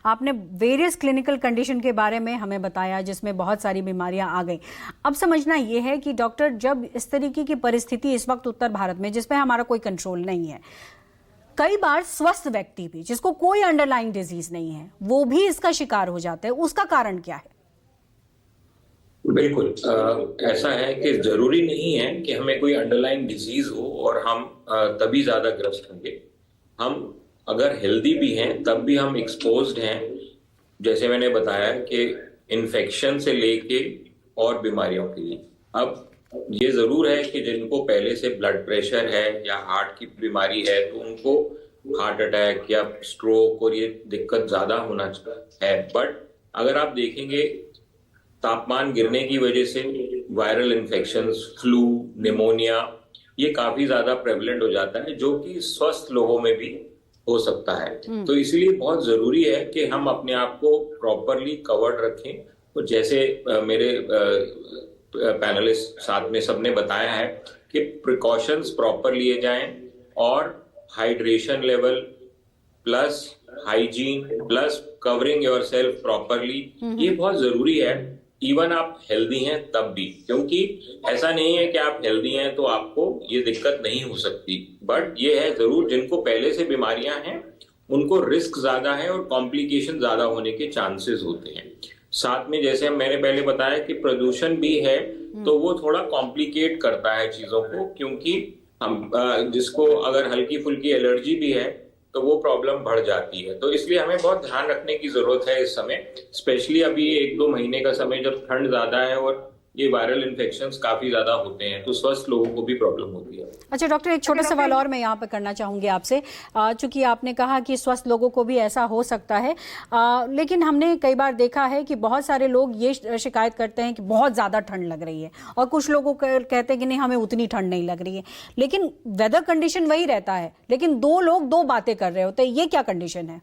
आपने various clinical condition के बारे में हमें बताया जिसमें बहुत सारी बीमारियां आ गई। अब समझना ये है कि डॉक्टर, जब इस तरीके की परिस्थिति इस वक्त उत्तर भारत में जिसपे हमारा कोई कंट्रोल नहीं है, कई बार स्वस्थ व्यक्ति भी जिसको कोई अंडरलाइंग डिजीज नहीं है वो भी इसका शिकार हो जाते हैं, उसका कारण क्या है? बिल्कुल ऐसा है कि जरूरी नहीं है कि हमें कोई अंडरलाइन डिजीज हो और हम तभी ज्यादा ग्रस्त होंगे। हम अगर हेल्दी भी हैं तब भी हम एक्सपोज्ड हैं, जैसे मैंने बताया कि इन्फेक्शन से लेके और बीमारियों के लिए। अब ये जरूर है कि जिनको पहले से ब्लड प्रेशर है या हार्ट की बीमारी है तो उनको हार्ट अटैक या स्ट्रोक और ये दिक्कत ज्यादा होना है। बट अगर आप देखेंगे तापमान गिरने की वजह से वायरल इन्फेक्शंस, फ्लू, निमोनिया ये काफी ज्यादा प्रेवलेंट हो जाता है, जो कि स्वस्थ लोगों में भी हो सकता है। तो इसलिए बहुत जरूरी है कि हम अपने आप को प्रॉपरली कवर्ड रखें। तो जैसे मेरे पैनलिस्ट साथ में सबने बताया है कि प्रिकॉशंस प्रॉपर लिए जाएं और hydration level plus hygiene plus covering yourself properly, ये बहुत जरूरी है। इवन आप हेल्दी हैं तब भी, क्योंकि ऐसा नहीं है कि आप हेल्दी हैं तो आपको ये दिक्कत नहीं हो सकती। बट ये है जरूर, जिनको पहले से बीमारियां हैं उनको रिस्क ज्यादा है और कॉम्प्लिकेशन ज्यादा होने के चांसेस होते हैं। साथ में जैसे मैंने पहले बताया कि प्रदूषण भी है, तो वो थोड़ा कॉम्प्लिकेट करता है चीजों को, क्योंकि हम जिसको अगर हल्की फुल्की एलर्जी भी है तो वो प्रॉब्लम बढ़ जाती है। तो इसलिए हमें बहुत ध्यान रखने की जरूरत है इस समय, स्पेशली अभी 1-2 महीने का समय जब ठंड ज्यादा है और ये वायरल इन्फेक्शंस काफी ज्यादा होते हैं, तो स्वस्थ लोगों को भी प्रॉब्लम होती है। अच्छा डॉक्टर, एक छोटा सवाल और मैं यहाँ पर करना चाहूंगी आपसे। चूंकि आपने कहा कि स्वस्थ लोगों को भी ऐसा हो सकता है, लेकिन हमने कई बार देखा है कि बहुत सारे लोग ये शिकायत करते हैं कि बहुत ज़्यादा ठंड लग रही है, और कुछ लोगों कहते हैं कि नहीं हमें उतनी ठंड नहीं लग रही है, लेकिन वेदर कंडीशन वही रहता है, लेकिन दो लोग दो बातें कर रहे होते हैं। ये क्या कंडीशन है?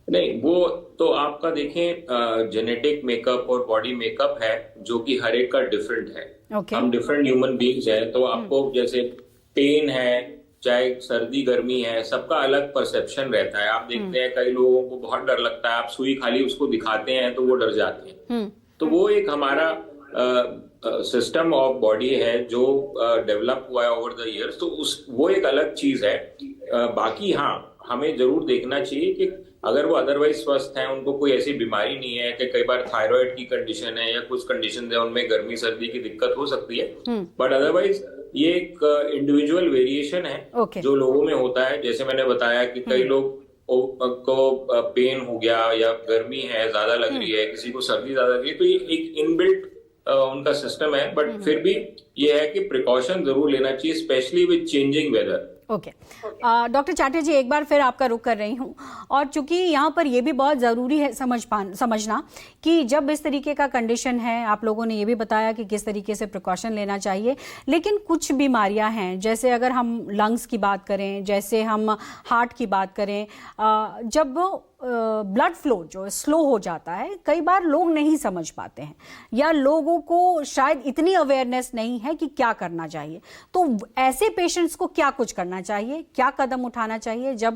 नहीं, वो तो आपका देखें जेनेटिक मेकअप और बॉडी मेकअप है जो कि हर एक का डिफरेंट है। हम डिफरेंट ह्यूमन बीइंग्स हैं, तो आपको जैसे पेन है, चाहे सर्दी गर्मी है, सबका अलग परसेप्शन रहता है। आप देखते हैं कई लोगों को बहुत डर लगता है, आप सुई खाली उसको दिखाते हैं तो वो डर जाते हैं। तो वो एक हमारा सिस्टम ऑफ बॉडी है जो डेवलप हुआ है ओवर द इयर्स, तो वो एक अलग चीज है। बाकी हाँ, हमें जरूर देखना चाहिए कि अगर वो अदरवाइज स्वस्थ हैं, उनको कोई ऐसी बीमारी नहीं है कि कई बार थायराइड की कंडीशन है या कुछ कंडीशन है उनमें गर्मी सर्दी की दिक्कत हो सकती है, बट अदरवाइज ये एक इंडिविजुअल वेरिएशन है जो लोगों में होता है। जैसे मैंने बताया कि कई लोग को पेन हो गया या गर्मी है ज्यादा लग रही है, किसी को सर्दी ज्यादा लग रही है, तो ये एक इनबिल्ट उनका सिस्टम है। बट फिर भी ये है कि प्रिकॉशन जरूर लेना चाहिए, specially with changing weather. Okay doctor Chatterjee, एक बार फिर आपका रुख कर रही हूँ, और चूंकि यहाँ पर यह भी बहुत ज़रूरी है समझना कि जब इस तरीके का कंडीशन है, आप लोगों ने ये भी बताया कि किस तरीके से प्रिकॉशन लेना चाहिए, लेकिन कुछ बीमारियाँ हैं, जैसे अगर हम लंग्स की बात करें, जैसे हम हार्ट की बात करें, जब ब्लड फ्लो जो स्लो हो जाता है, कई बार लोग नहीं समझ पाते हैं या लोगों को शायद इतनी अवेयरनेस नहीं है कि क्या करना चाहिए। तो ऐसे पेशेंट्स को क्या कुछ करना चाहिए, क्या कदम उठाना चाहिए जब